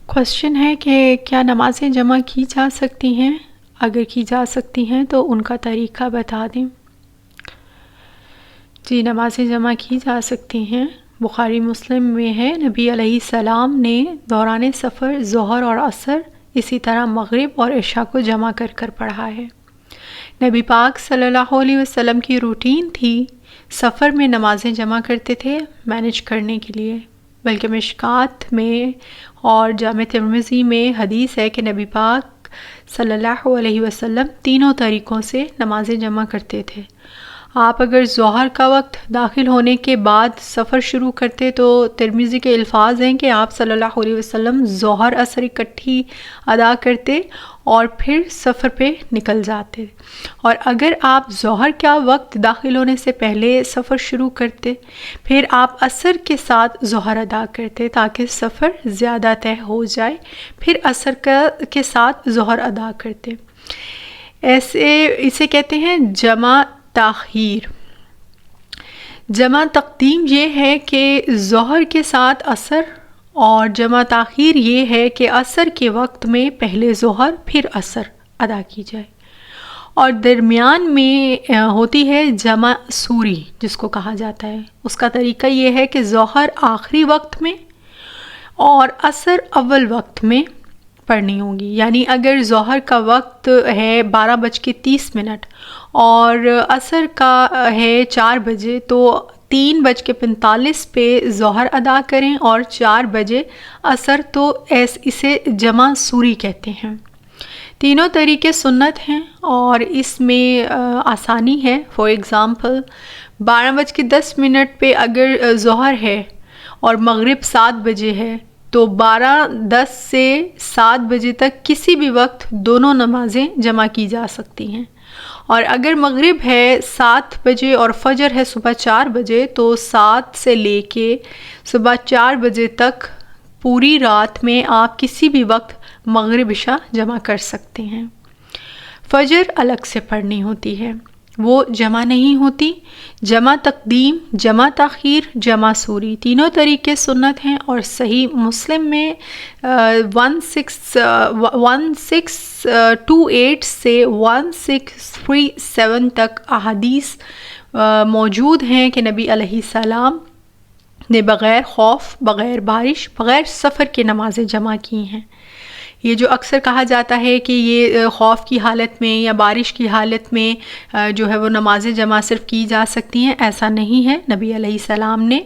Question ہے کہ کیا نمازیں جمع کی جا سکتی ہیں؟ اگر کی جا سکتی ہیں تو ان کا طریقہ بتا دیں۔ جی، نمازیں جمع کی جا سکتی ہیں۔ بخاری مسلم میں ہے، نبی علیہ السلام نے دوران سفر ظہر اور عصر اسی طرح مغرب اور عشاء کو جمع کر کر پڑھا ہے۔ نبی پاک صلی اللہ علیہ وسلم کی روٹین تھی، سفر میں نمازیں جمع کرتے تھے مینیج کرنے کے لیے، بلکہ مشکات میں اور جامع ترمذی میں حدیث ہے کہ نبی پاک صلی اللہ علیہ وسلم تینوں طریقوں سے نمازیں جمع کرتے تھے۔ آپ اگر ظہر کا وقت داخل ہونے کے بعد سفر شروع کرتے تو ترمذی کے الفاظ ہیں کہ آپ صلی اللہ علیہ وسلم ظہر عصر اکٹھی ادا کرتے اور پھر سفر پہ نکل جاتے، اور اگر آپ ظہر کا وقت داخل ہونے سے پہلے سفر شروع کرتے پھر آپ عصر کے ساتھ ظہر ادا کرتے تاکہ سفر زیادہ طے ہو جائے، پھر عصر کے ساتھ ظہر ادا کرتے۔ اسے کہتے ہیں جمع تاخیر۔ جمع تقدیم یہ ہے کہ ظہر کے ساتھ عصر، اور جمع تاخیر یہ ہے کہ عصر کے وقت میں پہلے ظہر پھر عصر ادا کی جائے، اور درمیان میں ہوتی ہے جمع سوری جس کو کہا جاتا ہے۔ اس کا طریقہ یہ ہے کہ ظہر آخری وقت میں اور عصر اول وقت میں پڑھنی ہوگی، یعنی اگر ظہر کا وقت ہے 12:30 اور عصر کا ہے 4 بجے تو 3:45 پہ ظہر ادا کریں اور 4 بجے عصر، تو اسے جمع سوری کہتے ہیں۔ تینوں طریقے سنت ہیں اور اس میں آسانی ہے۔ فار ایگزامپل 12:10 پہ اگر ظہر ہے اور مغرب 7 بجے ہے تو 12:10 سے 7 بجے تک کسی بھی وقت دونوں نمازیں جمع کی جا سکتی ہیں، اور اگر مغرب ہے 7 بجے اور فجر ہے صبح 4 بجے تو 7 سے لے کے صبح 4 بجے تک پوری رات میں آپ کسی بھی وقت مغرب عشاء جمع کر سکتے ہیں۔ فجر الگ سے پڑھنی ہوتی ہے، وہ جمع نہیں ہوتی۔ جمع تقدیم، جمع تاخیر، جمع سوری تینوں طریقے سنت ہیں، اور صحیح مسلم میں 1628 سے 1637 تک احادیث موجود ہیں کہ نبی علیہ السلام نے بغیر خوف، بغیر بارش، بغیر سفر کے نمازیں جمع کی ہیں۔ یہ جو اکثر کہا جاتا ہے کہ یہ خوف کی حالت میں یا بارش کی حالت میں جو ہے وہ نمازیں جمع صرف کی جا سکتی ہیں، ایسا نہیں ہے۔ نبی علیہ السلام نے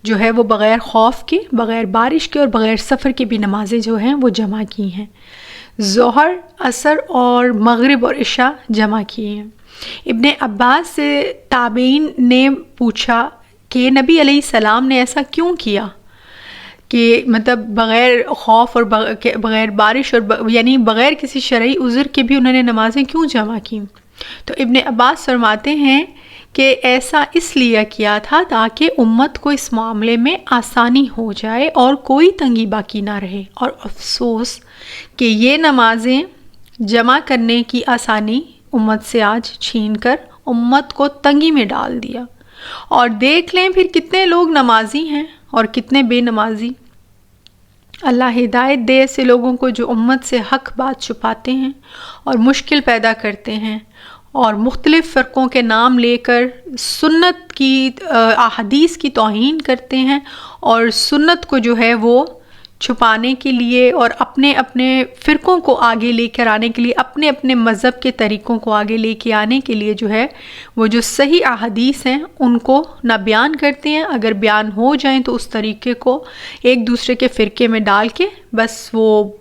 جو ہے وہ بغیر خوف کے، بغیر بارش کے اور بغیر سفر کے بھی نمازیں جو ہیں وہ جمع کی ہیں۔ ظہر، عصر اور مغرب اور عشاء جمع کی ہیں۔ ابن عباس سے تابعین نے پوچھا کہ نبی علیہ السلام نے ایسا کیوں کیا کہ مطلب بغیر خوف اور بغیر بارش اور یعنی بغیر کسی شرعی عذر کے بھی انہوں نے نمازیں کیوں جمع کیں؟ تو ابن عباس فرماتے ہیں کہ ایسا اس لیے کیا تھا تاکہ امت کو اس معاملے میں آسانی ہو جائے اور کوئی تنگی باقی نہ رہے، اور افسوس کہ یہ نمازیں جمع کرنے کی آسانی امت سے آج چھین کر امت کو تنگی میں ڈال دیا، اور دیکھ لیں پھر کتنے لوگ نمازی ہیں اور کتنے بے نمازی۔ اللہ ہدایت دے ایسے لوگوں کو جو امت سے حق بات چھپاتے ہیں اور مشکل پیدا کرتے ہیں، اور مختلف فرقوں کے نام لے کر سنت کی احادیث کی توہین کرتے ہیں، اور سنت کو جو ہے وہ چھپانے کے لیے اور اپنے اپنے فرقوں کو آگے لے کر آنے کے لیے، اپنے اپنے مذہب کے طریقوں کو آگے لے کے آنے کے لیے جو ہے وہ جو صحیح احادیث ہیں ان کو نہ بیان کرتے ہیں، اگر بیان ہو جائیں تو اس طریقے کو ایک دوسرے کے فرقے میں ڈال کے بس وہ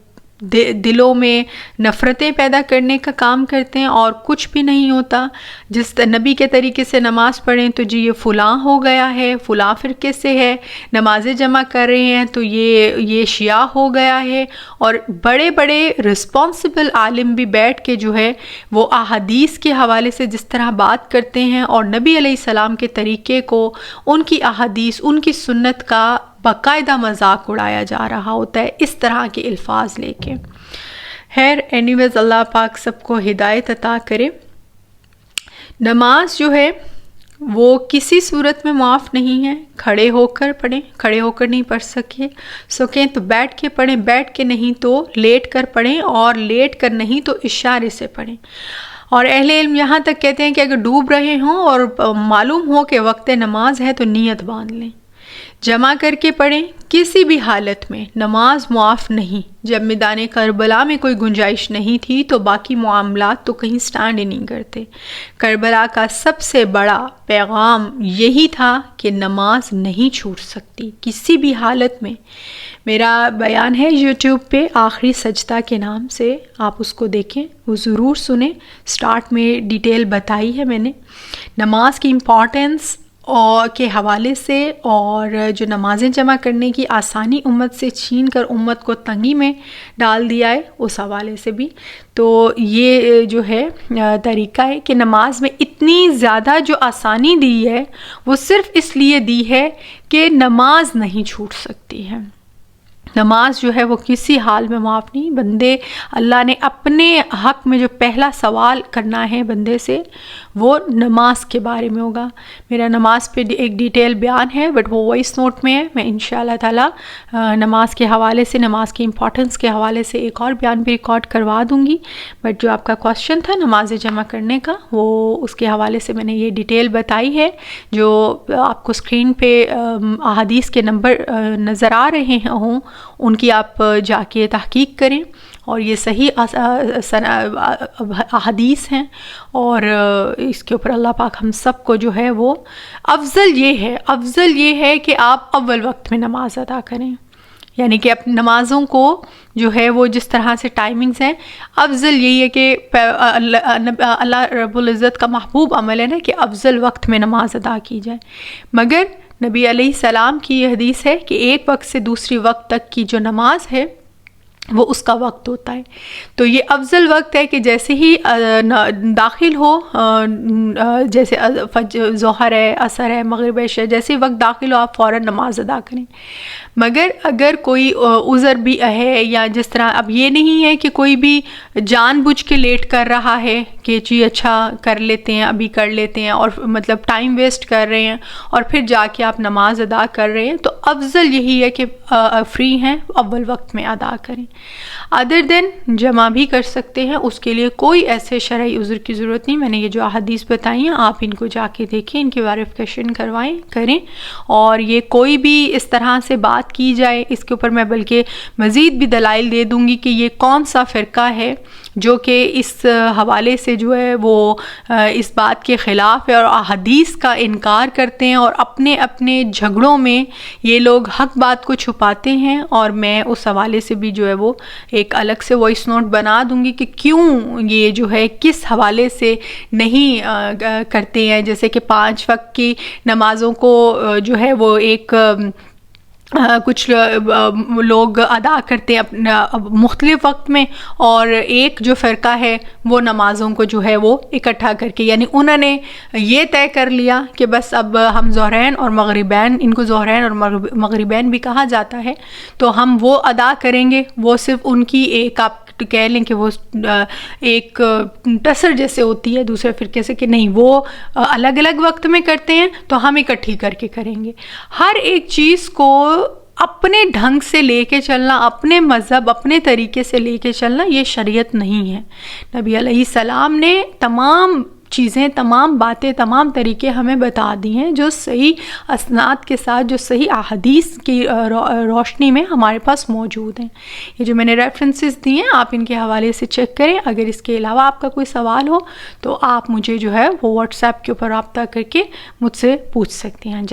دلوں میں نفرتیں پیدا کرنے کا کام کرتے ہیں، اور کچھ بھی نہیں ہوتا۔ جس نبی کے طریقے سے نماز پڑھیں تو جی یہ فلاں ہو گیا ہے، فلاں فرقے سے ہے، نمازیں جمع کر رہے ہیں تو یہ شیعہ ہو گیا ہے، اور بڑے بڑے رسپانسبل عالم بھی بیٹھ کے جو ہے وہ احادیث کے حوالے سے جس طرح بات کرتے ہیں اور نبی علیہ السلام کے طریقے کو، ان کی احادیث، ان کی سنت کا باقاعدہ مذاق اڑایا جا رہا ہوتا ہے اس طرح کے الفاظ لے کے۔ خیر اینیویز، اللہ پاک سب کو ہدایت عطا کرے۔ نماز جو ہے وہ کسی صورت میں معاف نہیں ہے. کھڑے ہو کر پڑھیں, کھڑے ہو کر نہیں پڑھ سکیں تو بیٹھ کے پڑھیں, بیٹھ کے نہیں تو لیٹ کر پڑھیں, اور لیٹ کر نہیں تو اشارے سے پڑھیں. اور اہل علم یہاں تک کہتے ہیں کہ اگر ڈوب رہے ہوں اور معلوم ہو کہ وقت نماز ہے تو نیت باندھ لیں. جمع کر کے پڑھیں. کسی بھی حالت میں نماز معاف نہیں. جب میدان کربلا میں کوئی گنجائش نہیں تھی تو باقی معاملات تو کہیں سٹینڈ ہی نہیں کرتے. کربلا کا سب سے بڑا پیغام یہی تھا کہ نماز نہیں چھوٹ سکتی کسی بھی حالت میں. میرا بیان ہے یوٹیوب پہ آخری سجدہ کے نام سے, آپ اس کو دیکھیں, وہ ضرور سنیں. سٹارٹ میں ڈیٹیل بتائی ہے میں نے نماز کی امپورٹنس اور کے حوالے سے, اور جو نمازیں جمع کرنے کی آسانی امت سے چھین کر امت کو تنگی میں ڈال دیا ہے اس حوالے سے بھی. تو یہ جو ہے طریقہ ہے کہ نماز میں اتنی زیادہ جو آسانی دی ہے وہ صرف اس لیے دی ہے کہ نماز نہیں چھوٹ سکتی ہے. نماز جو ہے وہ کسی حال میں معاف نہیں. بندے اللہ نے اپنے حق میں جو پہلا سوال کرنا ہے بندے سے وہ نماز کے بارے میں ہوگا. میرا نماز پہ ایک ڈیٹیل بیان ہے بٹ وہ وائس نوٹ میں ہے. میں انشاءاللہ تعالی نماز کے حوالے سے, نماز کی امپورٹنس کے حوالے سے ایک اور بیان بھی ریکارڈ کروا دوں گی. بٹ جو آپ کا کوشچن تھا نماز جمع کرنے کا, وہ اس کے حوالے سے میں نے یہ ڈیٹیل بتائی ہے. جو آپ کو اسکرین پہ احادیث کے نمبر نظر آ رہے ہوں ان کی آپ جا کے تحقیق کریں, اور یہ صحیح احادیث ہیں, اور اس کے اوپر اللہ پاک ہم سب کو جو ہے وہ افضل یہ ہے کہ آپ اول وقت میں نماز ادا کریں. یعنی کہ اپنی نمازوں کو جو ہے وہ جس طرح سے ٹائمنگز ہیں, افضل یہی ہے کہ اللہ رب العزت کا محبوب عمل ہے نا کہ افضل وقت میں نماز ادا کی جائے. مگر نبی علیہ السلام کی یہ حدیث ہے کہ ایک وقت سے دوسری وقت تک کی جو نماز ہے وہ اس کا وقت ہوتا ہے. تو یہ افضل وقت ہے کہ جیسے ہی داخل ہو, جیسے ظہر ہے, عصر ہے, مغرب ہے, جیسے وقت داخل ہو آپ فوراً نماز ادا کریں. مگر اگر کوئی عذر بھی ہے یا جس طرح, اب یہ نہیں ہے کہ کوئی بھی جان بوجھ کے لیٹ کر رہا ہے کہ جی اچھا کر لیتے ہیں, ابھی کر لیتے ہیں, اور مطلب ٹائم ویسٹ کر رہے ہیں اور پھر جا کے آپ نماز ادا کر رہے ہیں, تو افضل یہی ہے کہ فری ہیں اول وقت میں ادا کریں. ادر دین جمع بھی کر سکتے ہیں, اس کے لیے کوئی ایسے شرعی عذر کی ضرورت نہیں. میں نے یہ جو احادیث بتائی ہیں آپ ان کو جا کے دیکھیں, ان کی ویریفیکیشن کریں. اور یہ کوئی بھی اس طرح سے بات کی جائے اس کے اوپر میں بلکہ مزید بھی دلائل دے دوں گی کہ یہ کون سا فرقہ ہے جو کہ اس حوالے سے جو ہے وہ اس بات کے خلاف ہے اور احادیث کا انکار کرتے ہیں, اور اپنے جھگڑوں میں یہ لوگ حق بات کو چھپاتے ہیں. اور میں اس حوالے سے بھی جو ہے وہ ایک الگ سے وائس نوٹ بنا دوں گی کہ کیوں یہ جو ہے کس حوالے سے نہیں کرتے ہیں. جیسے کہ 5 وقت کی نمازوں کو جو ہے وہ ایک کچھ لوگ ادا کرتے ہیں مختلف وقت میں, اور ایک جو فرقہ ہے وہ نمازوں کو جو ہے وہ اکٹھا کر کے, یعنی انہوں نے یہ طے کر لیا کہ بس اب ہم ظہرین اور مغربین, ان کو ظہرین اور مغربین بھی کہا جاتا ہے, تو ہم وہ ادا کریں گے. وہ صرف ان کی ایک آپ کہہ لیں کہ وہ ایک ٹسر جیسے ہوتی ہے دوسرے فرقے سے, کہ نہیں وہ الگ الگ وقت میں کرتے ہیں تو ہم اکٹھی کر کے کریں گے. ہر ایک چیز کو اپنے ڈھنگ سے لے کے چلنا, اپنے مذہب اپنے طریقے سے لے کے چلنا, یہ شریعت نہیں ہے. نبی علیہ السلام نے تمام چیزیں, تمام باتیں, تمام طریقے ہمیں بتا دی ہیں جو صحیح اسناد کے ساتھ, جو صحیح احادیث کی روشنی میں ہمارے پاس موجود ہیں. یہ جو میں نے ریفرنسز دی ہیں آپ ان کے حوالے سے چیک کریں. اگر اس کے علاوہ آپ کا کوئی سوال ہو تو آپ مجھے جو ہے وہ واٹس ایپ کے اوپر رابطہ کر کے مجھ سے پوچھ سکتے ہیں.